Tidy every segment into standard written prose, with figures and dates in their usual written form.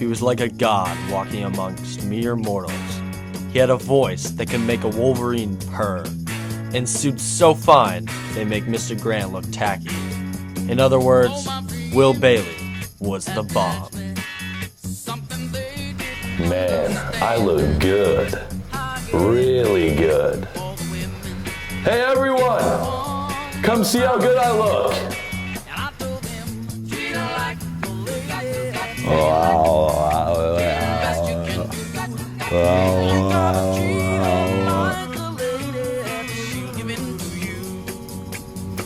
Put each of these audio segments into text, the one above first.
he was like a god walking amongst mere mortals. He had a voice that could make a Wolverine purr, and suits so fine they make Mr. Grant look tacky. In other words, Will Bailey was the bomb. Man, I look good. Really good. Hey everyone! Come see how good I look!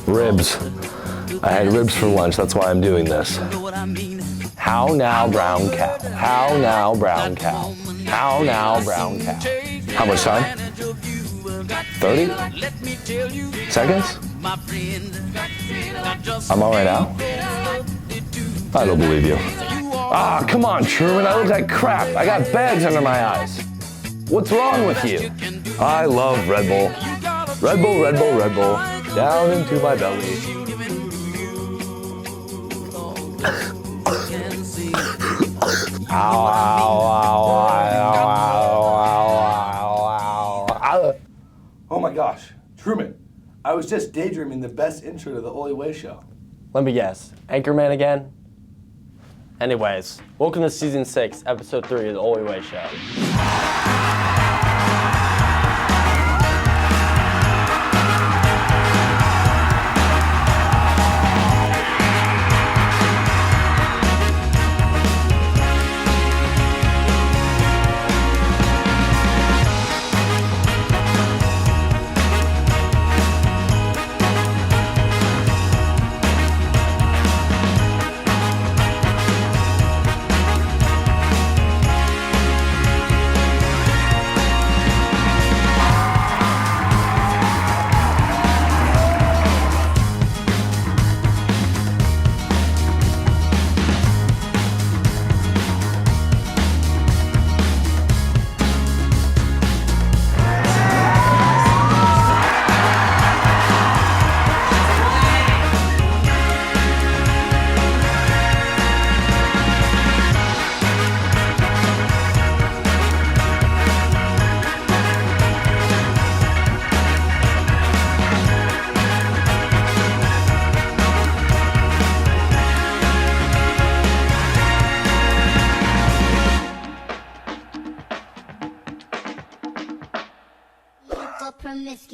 Ribs. I had ribs for lunch, that's why I'm doing this. How now, brown cow? How now, brown cow? How now, brown cow? How much time? 30 seconds? I'm on right now? I don't believe you. Ah, come on, Truman, I look like crap. I got bags under my eyes. What's wrong with you? I love Red Bull. Red Bull, Red Bull, Red Bull. Down into my belly. Ow, ow, ow, ow. Oh my gosh, Truman, I was just daydreaming the best intro to the Oli Way show. Let me guess, Anchorman again? Anyways, welcome to Season 6, Episode 3 of the Oli Way show.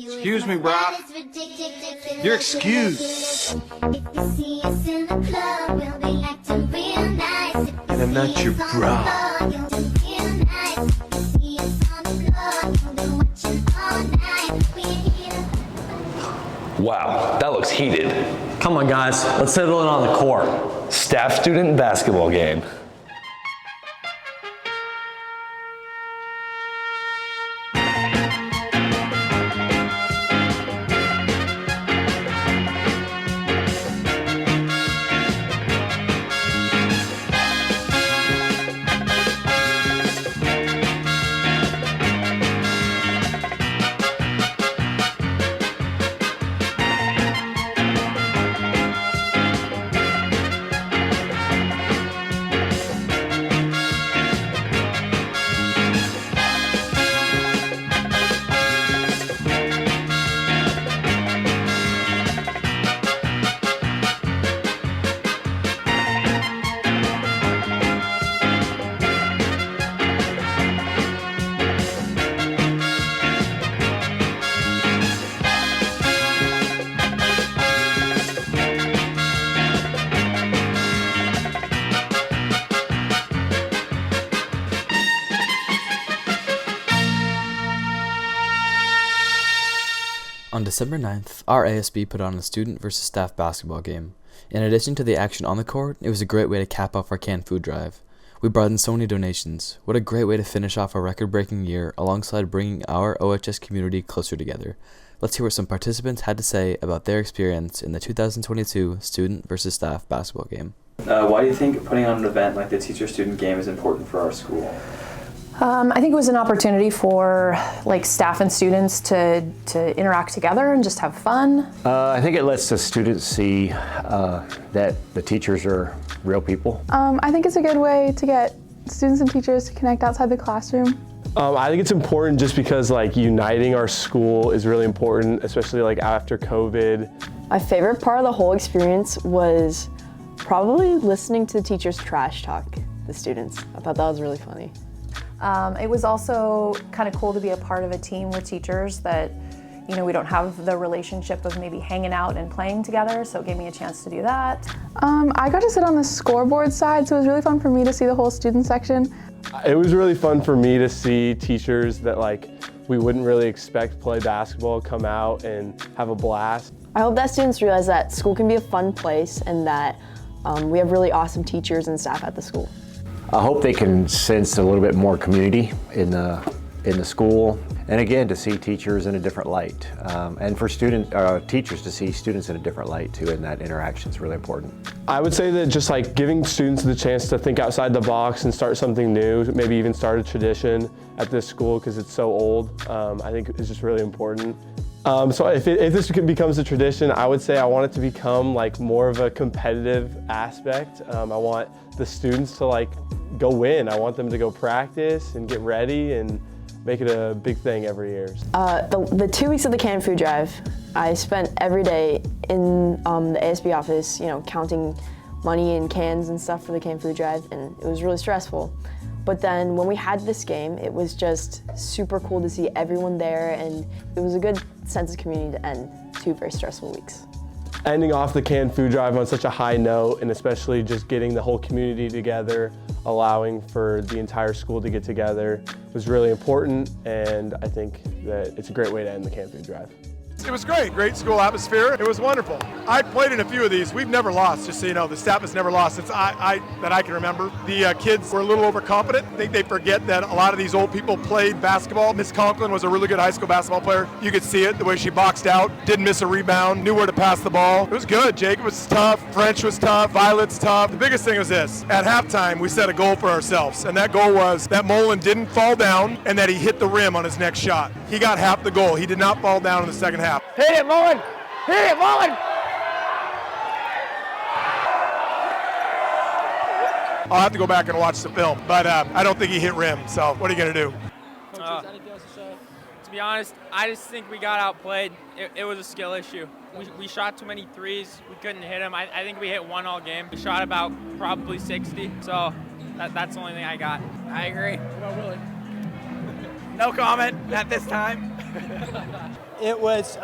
Excuse me, bro. You're excused. And I'm not your bra. Wow, that looks heated. Come on guys, let's settle it on the court. Staff-student basketball game. On December 9th, our ASB put on a student versus staff basketball game. In addition to the action on the court, it was a great way to cap off our canned food drive. We brought in so many donations. What a great way to finish off a record-breaking year alongside bringing our OHS community closer together. Let's hear what some participants had to say about their experience in the 2022 student versus staff basketball game. Why do you think putting on an event like the teacher-student game is important for our school? I think it was an opportunity for staff and students to interact together and just have fun. I think it lets the students see that the teachers are real people. I think it's a good way to get students and teachers to connect outside the classroom? I think it's important just because like uniting our school is really important, especially like after COVID. My favorite part of the whole experience was probably listening to the teachers trash talk the students. I thought that was really funny. It was also kind of cool to be a part of a team with teachers that, you know, we don't have the relationship of maybe hanging out and playing together, so it gave me a chance to do that. I got to sit on the scoreboard side, so it was really fun for me to see the whole student section. It was really fun for me to see teachers that like we wouldn't really expect play basketball come out and have a blast. I hope that students realize that school can be a fun place and that we have really awesome teachers and staff at the school. I hope they can sense a little bit more community in the school, and again to see teachers in a different light, and for teachers to see students in a different light too, and that interaction is really important. I would say that just like giving students the chance to think outside the box and start something new, maybe even start a tradition at this school because it's so old, I think is just really important. So if this becomes a tradition, I would say I want it to become like more of a competitive aspect. I want the students to like go win. I want them to go practice and get ready and make it a big thing every year. The 2 weeks of the canned food drive, I spent every day in the ASB office, you know, counting money and cans and stuff for the canned food drive, and it was really stressful. But then when we had this game, it was just super cool to see everyone there, and it was a good sense of community to end 2 very stressful weeks. Ending off the canned food drive on such a high note, and especially just getting the whole community together, allowing for the entire school to get together, was really important, and I think that it's a great way to end the canned food drive. It was great school atmosphere. It was wonderful. I played in a few of these. We've never lost, just so you know. The staff has never lost since that I can remember. The kids were a little overconfident. I think they forget that a lot of these old people played basketball. Miss Conklin was a really good high school basketball player. You could see it, the way she boxed out, didn't miss a rebound, knew where to pass the ball. It was good. Jacob was tough, French was tough, Violet's tough. The biggest thing was this. At halftime, we set a goal for ourselves, and that goal was that Mullen didn't fall down and that he hit the rim on his next shot. He got half the goal. He did not fall down in the second half. Hit it, Mullen! Hit it, Mullen! I'll have to go back and watch the film, but I don't think he hit rim, so what are you going to do? To be honest, I just think we got outplayed. It was a skill issue. We shot too many threes. We couldn't hit them. I think we hit one all game. We shot about probably 60, so that's the only thing I got. I agree. What about Willie? No comment at this time. It was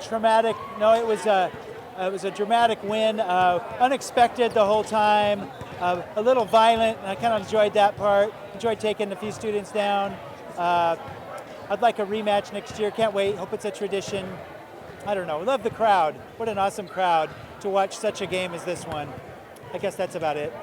traumatic. No, it was a dramatic win. Unexpected the whole time. A little violent, and I kind of enjoyed that part. Enjoyed taking a few students down. I'd like a rematch next year. Can't wait. Hope it's a tradition. I don't know. Love the crowd. What an awesome crowd to watch such a game as this one. I guess that's about it.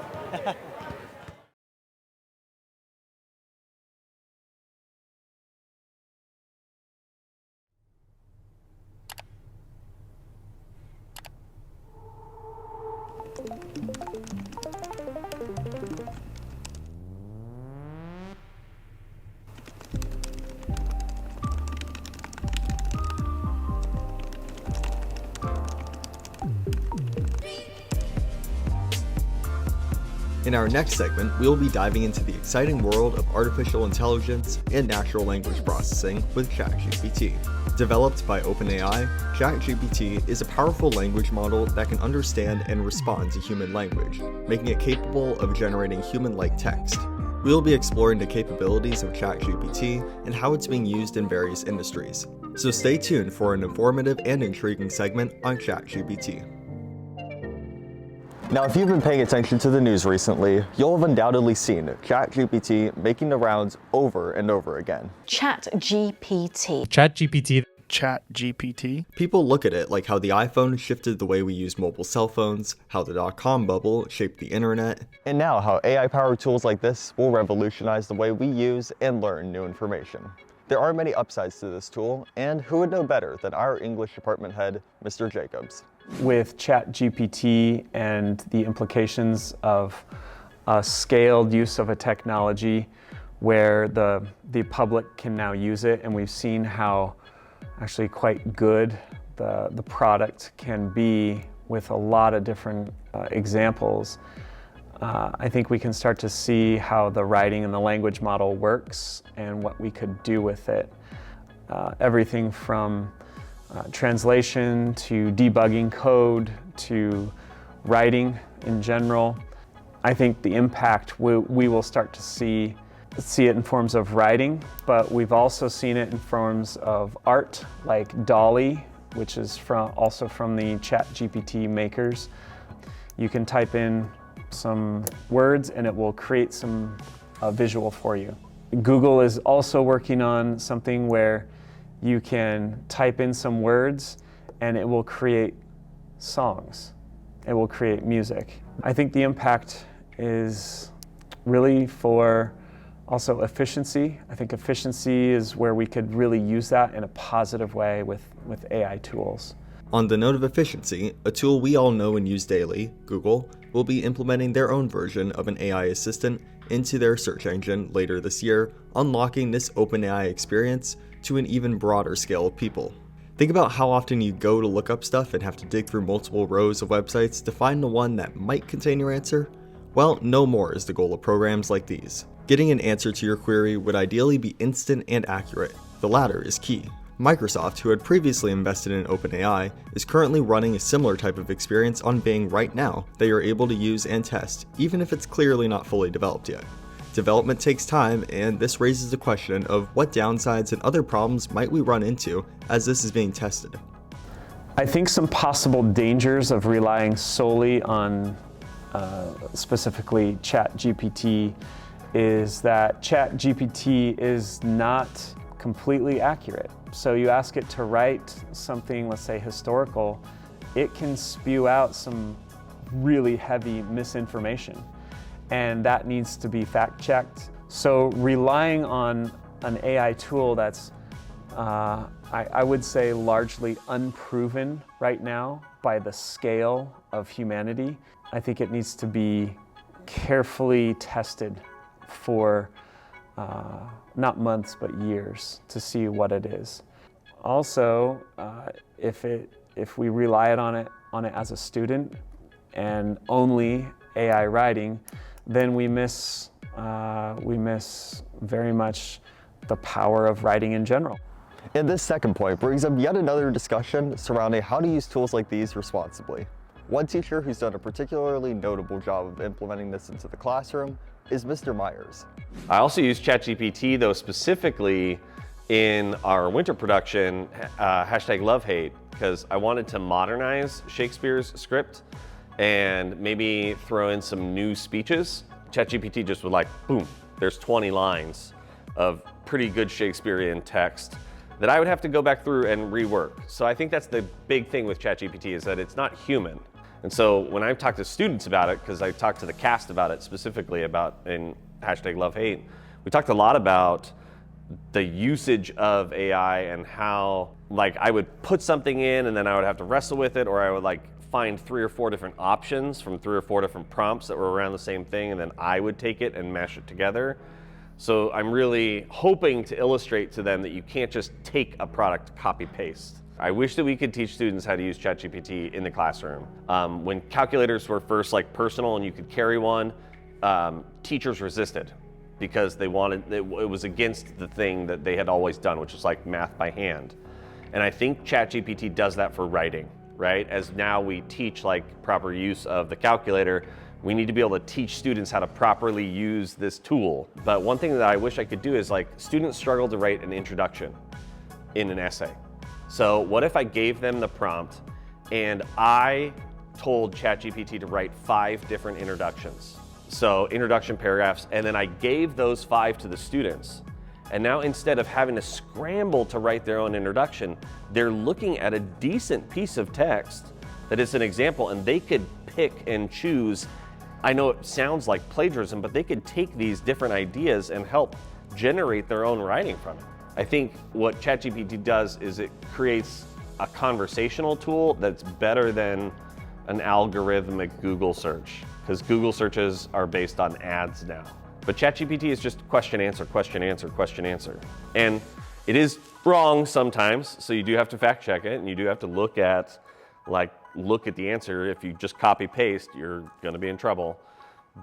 In our next segment, we will be diving into the exciting world of artificial intelligence and natural language processing with ChatGPT. Developed by OpenAI, ChatGPT is a powerful language model that can understand and respond to human language, making it capable of generating human-like text. We will be exploring the capabilities of ChatGPT and how it's being used in various industries. So stay tuned for an informative and intriguing segment on ChatGPT. Now, if you've been paying attention to the news recently, you'll have undoubtedly seen ChatGPT making the rounds over and over again. ChatGPT. ChatGPT. People look at it like how the iPhone shifted the way we use mobile cell phones, how the dot-com bubble shaped the internet, and now how AI-powered tools like this will revolutionize the way we use and learn new information. There are many upsides to this tool, and who would know better than our English department head, Mr. Jacobs. With ChatGPT and the implications of a scaled use of a technology where the public can now use it, and we've seen how actually quite good the product can be with a lot of different examples. I think we can start to see how the writing and the language model works and what we could do with it. Everything from translation to debugging code to writing in general. I think the impact we will start to see it in forms of writing, but we've also seen it in forms of art, like DALL-E, which is also from the ChatGPT makers. You can type in some words and it will create some visual for you. Google is also working on something where you can type in some words and it will create songs. It will create music. I think the impact is really for also efficiency. I think efficiency is where we could really use that in a positive way with AI tools. On the note of efficiency, a tool we all know and use daily, Google, will be implementing their own version of an AI assistant into their search engine later this year, unlocking this OpenAI experience to an even broader scale of people. Think about how often you go to look up stuff and have to dig through multiple rows of websites to find the one that might contain your answer. Well, no more is the goal of programs like these. Getting an answer to your query would ideally be instant and accurate. The latter is key. Microsoft, who had previously invested in OpenAI, is currently running a similar type of experience on Bing right now that you're able to use and test, even if it's clearly not fully developed yet. Development takes time, and this raises the question of what downsides and other problems might we run into as this is being tested. I think some possible dangers of relying solely on specifically ChatGPT is that ChatGPT is not completely accurate. So you ask it to write something, let's say historical, it can spew out some really heavy misinformation, and that needs to be fact-checked. So relying on an AI tool that's, I would say, largely unproven right now by the scale of humanity, I think it needs to be carefully tested for not months, but years to see what it is. Also, if we rely on it as a student and only AI writing, then we miss very much the power of writing in general. And this second point brings up yet another discussion surrounding how to use tools like these responsibly. One teacher who's done a particularly notable job of implementing this into the classroom is Mr. Myers. I also use ChatGPT, though, specifically in our winter production, #LoveHate, because I wanted to modernize Shakespeare's script and maybe throw in some new speeches. ChatGPT just was like, boom, there's 20 lines of pretty good Shakespearean text that I would have to go back through and rework. So I think that's the big thing with ChatGPT, is that it's not human. And so when I've talked to students about it, because I talked to the cast about it specifically about in #LoveHate, we talked a lot about the usage of AI and how, like, I would put something in and then I would have to wrestle with it, or I would like find 3 or 4 different options from 3 or 4 different prompts that were around the same thing, and then I would take it and mash it together. So I'm really hoping to illustrate to them that you can't just take a product, copy paste. I wish that we could teach students how to use ChatGPT in the classroom. When calculators were first like personal and you could carry one, teachers resisted because they wanted, it was against the thing that they had always done, which is like math by hand. And I think ChatGPT does that for writing, right? As now we teach like proper use of the calculator, we need to be able to teach students how to properly use this tool. But one thing that I wish I could do is, like, students struggle to write an introduction in an essay. So what if I gave them the prompt and I told ChatGPT to write 5 different introductions? So introduction paragraphs, and then I gave those 5 to the students. And now instead of having to scramble to write their own introduction, they're looking at a decent piece of text that is an example, and they could pick and choose. I know it sounds like plagiarism, but they could take these different ideas and help generate their own writing from it. I think what ChatGPT does is it creates a conversational tool that's better than an algorithmic Google search, because Google searches are based on ads now. But ChatGPT is just question, answer, question, answer, question, answer. And it is wrong sometimes, so you do have to fact check it, and you do have to look at the answer. If you just copy paste, you're gonna be in trouble.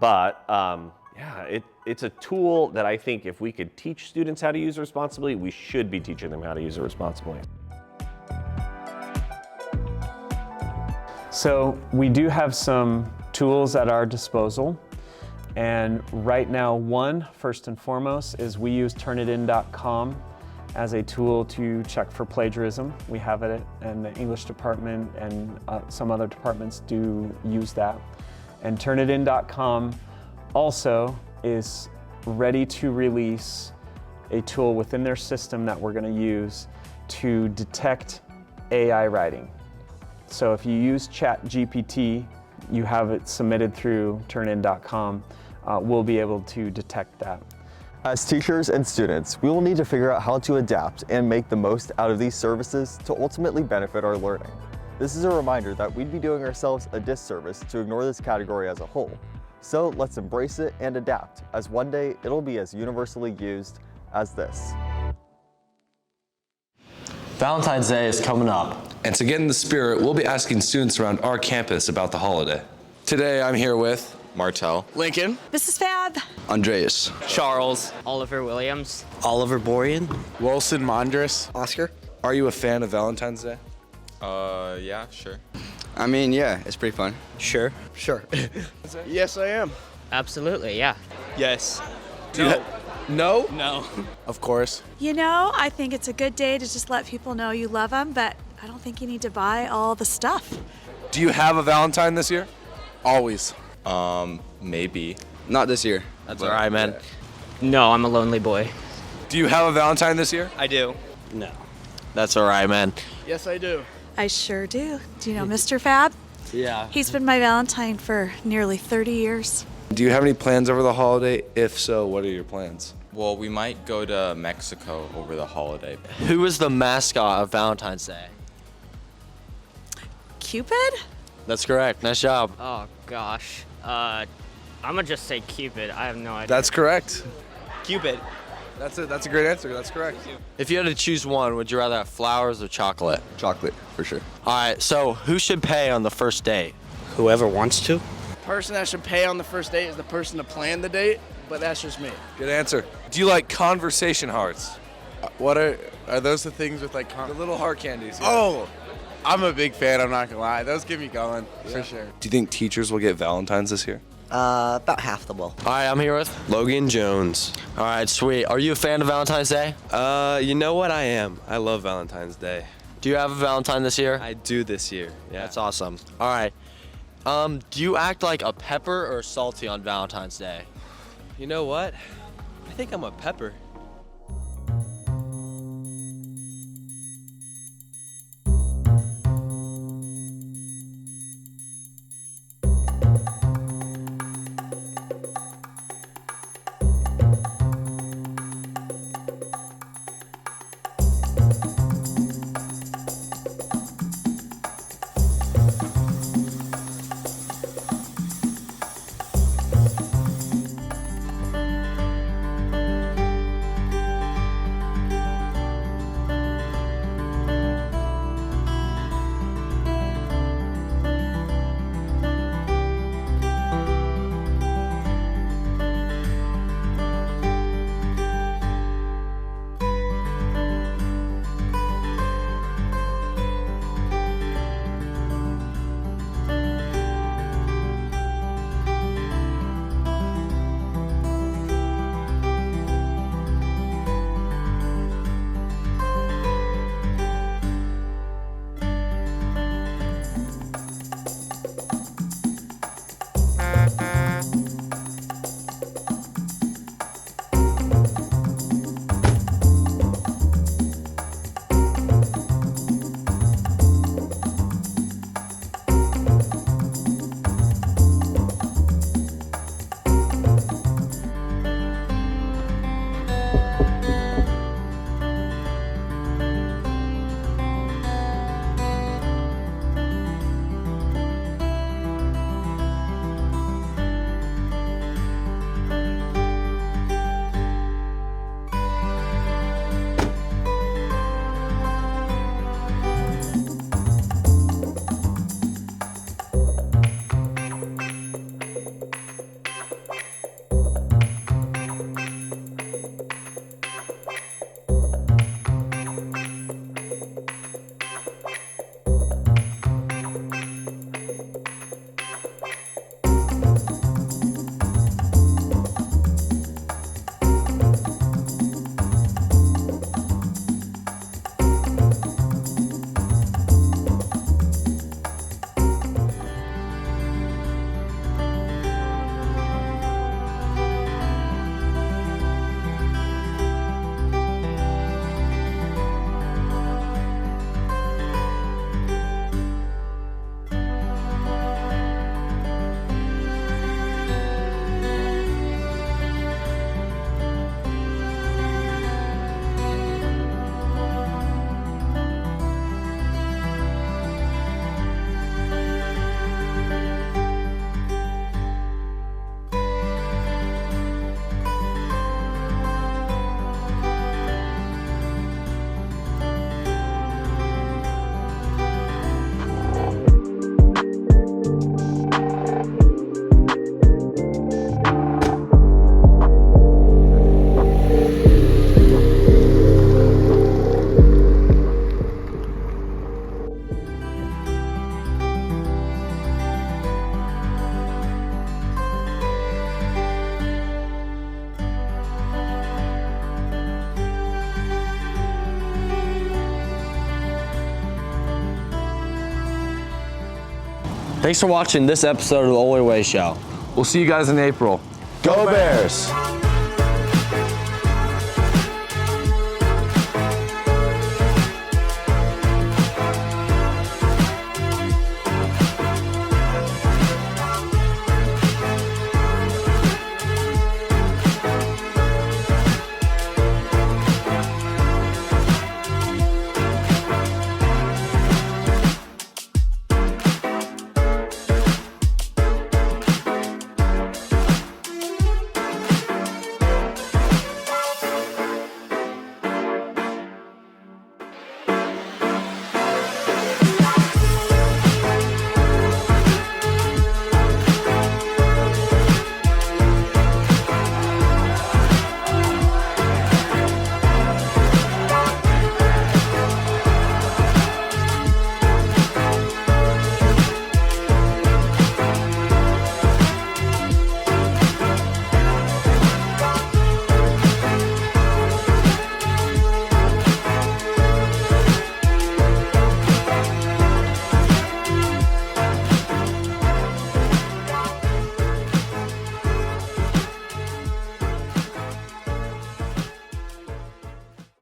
But yeah, it's a tool that I think if we could teach students how to use it responsibly, we should be teaching them how to use it responsibly. So we do have some tools at our disposal. And right now, first and foremost, is we use Turnitin.com as a tool to check for plagiarism. We have it in the English department, and some other departments do use that. And Turnitin.com also is ready to release a tool within their system that we're going to use to detect AI writing. So if you use ChatGPT, you have it submitted through Turnitin.com, we'll be able to detect that. As teachers and students, we will need to figure out how to adapt and make the most out of these services to ultimately benefit our learning. This is a reminder that we'd be doing ourselves a disservice to ignore this category as a whole. So let's embrace it and adapt, as one day it'll be as universally used as this. Valentine's Day is coming up. And to get in the spirit, we'll be asking students around our campus about the holiday. Today I'm here with Martel, Lincoln, Mrs. Fab, Andreas, Charles, Oliver Williams, Oliver Borean, Wilson Mondras, Oscar. Are you a fan of Valentine's Day? Yeah, sure. I mean, yeah, it's pretty fun. Sure. Sure. Yes, I am. Absolutely, yeah. Yes. No? No. Of course. You know, I think it's a good day to just let people know you love them, but I don't think you need to buy all the stuff. Do you have a Valentine this year? Always. Maybe. Not this year. That's all right, man. No, I'm a lonely boy. Do you have a Valentine this year? I do. No. That's all right, man. Yes, I do. I sure do. Do you know Mr. Fab? Yeah. He's been my Valentine for nearly 30 years. Do you have any plans over the holiday? If so, what are your plans? Well, we might go to Mexico over the holiday. Who is the mascot of Valentine's Day? Cupid? That's correct. Nice job. Oh, gosh. I'm gonna just say Cupid. I have no idea. That's correct. Cupid. That's a great answer. That's correct. If you had to choose one, would you rather have flowers or chocolate? Chocolate, for sure. All right, so who should pay on the first date? Whoever wants to. Person that should pay on the first date is the person to plan the date, but that's just me. Good answer. Do you like conversation hearts? What are those the things with like The little heart candies. Yeah. Oh, I'm a big fan, I'm not gonna lie. Those get me going, for sure. Do you think teachers will get Valentines this year? About half the will. All right, I'm here with Logan Jones. All right, sweet. Are you a fan of Valentine's Day? You know what, I am. I love Valentine's Day. Do you have a Valentine this year? I do this year, yeah. That's awesome. All right. Do you act like a pepper or salty on Valentine's Day? You know what? I think I'm a pepper. Thanks for watching this episode of the Ole Way Show. We'll see you guys in April. Go Bears!